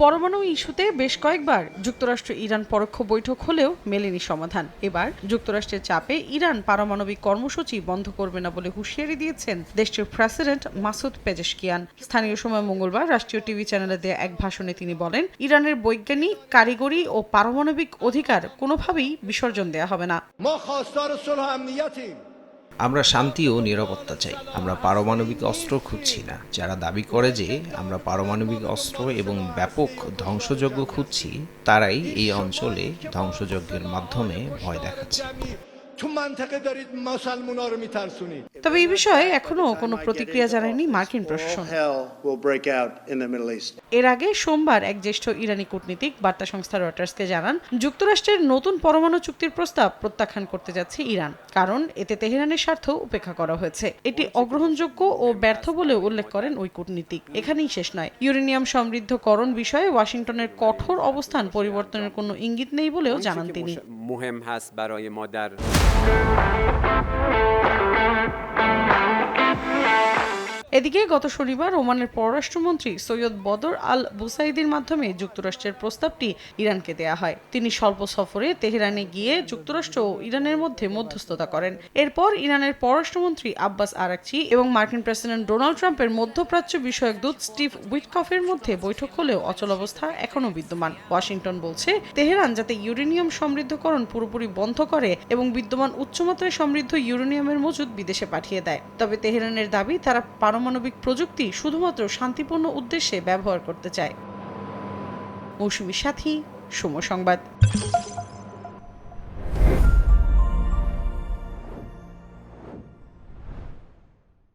পরমাণু ইস্যুতে বেশ কয়েকবার যুক্তরাষ্ট্র ইরান পরোক্ষ বৈঠক হলেও মেলেনি সমাধান। এবার যুক্তরাষ্ট্রের চাপে ইরান পারমাণবিক কর্মসূচি বন্ধ করবে না বলে হুঁশিয়ারি দিয়েছেন দেশটির প্রেসিডেন্ট মাসুদ পেজেশকিয়ান। স্থানীয় সময় মঙ্গলবার রাষ্ট্রীয় টিভি চ্যানেলে দেয়া এক ভাষণে তিনি বলেন, ইরানের বৈজ্ঞানিক, কারিগরি ও পারমাণবিক অধিকার কোনোভাবেই বিসর্জন দেয়া হবে না। আমরা শান্তি ও নিরাপত্তা চাই। আমরা পারমাণবিক অস্ত্র খুঁজছি না। যারা দাবি করে যে আমরা পারমাণবিক অস্ত্র এবং ব্যাপক ধ্বংসযজ্ঞ খুঁজছি, তারাই এই অঞ্চলে ধ্বংসযজ্ঞের মাধ্যমে ভয় দেখাচ্ছে। তবে এই বিষয়ে এখনো কোনো প্রতিক্রিয়া জানায়নি মার্কিন প্রশাসন। এর আগে সোমবার এক জ্যেষ্ঠ ইরানি কূটনীতিক বার্তা সংস্থা রয়টার্সকে জানান, যুক্তরাষ্ট্রের নতুন পরমাণু চুক্তির প্রস্তাব প্রত্যাখ্যান করতে যাচ্ছে ইরান, কারণ এতে তেহরানের স্বার্থ উপেক্ষা করা হয়েছে। এটি অগ্রহণযোগ্য ও ব্যর্থ বলে উল্লেখ করেন ওই কূটনীতিক। এখানেই শেষ নয়, ইউরেনিয়াম সমৃদ্ধকরণ বিষয়ে ওয়াশিংটনের কঠোর অবস্থান পরিবর্তনের কোনো ইঙ্গিত নেই বলেও জানান তিনি। এদিকে গত শনিবার ওমানের পররাষ্ট্রমন্ত্রী সৈয়দ বদর আল বুসাইদির মাধ্যমে যুক্তরাষ্ট্রের প্রস্তাবটি ইরানকে দেয়া হয়। তিনি স্বল্প সফরে তেহরানে গিয়ে যুক্তরাষ্ট্র ও ইরানের মধ্যে মধ্যস্থতা করেন। এরপর ইরানের পররাষ্ট্রমন্ত্রী আব্বাস আরাকচি এবং মার্কিন প্রেসিডেন্ট ডোনাল্ড ট্রাম্পের মধ্যপ্রাচ্য বিষয়ক দূত স্টিভ উইটকফের মধ্যে বৈঠক হলেও অচলাবস্থা এখনও বিদ্যমান। ওয়াশিংটন বলছে, তেহরান যাতে ইউরেনিয়াম সমৃদ্ধকরণ পুরোপুরি বন্ধ করে এবং বিদ্যমান উচ্চমাত্রায় সমৃদ্ধ ইউরেনিয়ামের মজুদ বিদেশে পাঠিয়ে দেয়। তবে তেহরানের দাবি, তারা পারমাণবিক প্রযুক্তি শুধুমাত্র শান্তিপূর্ণ উদ্দেশ্যে ব্যবহার করতে চায়। মৌসুমী সাথী, সময় সংবাদ।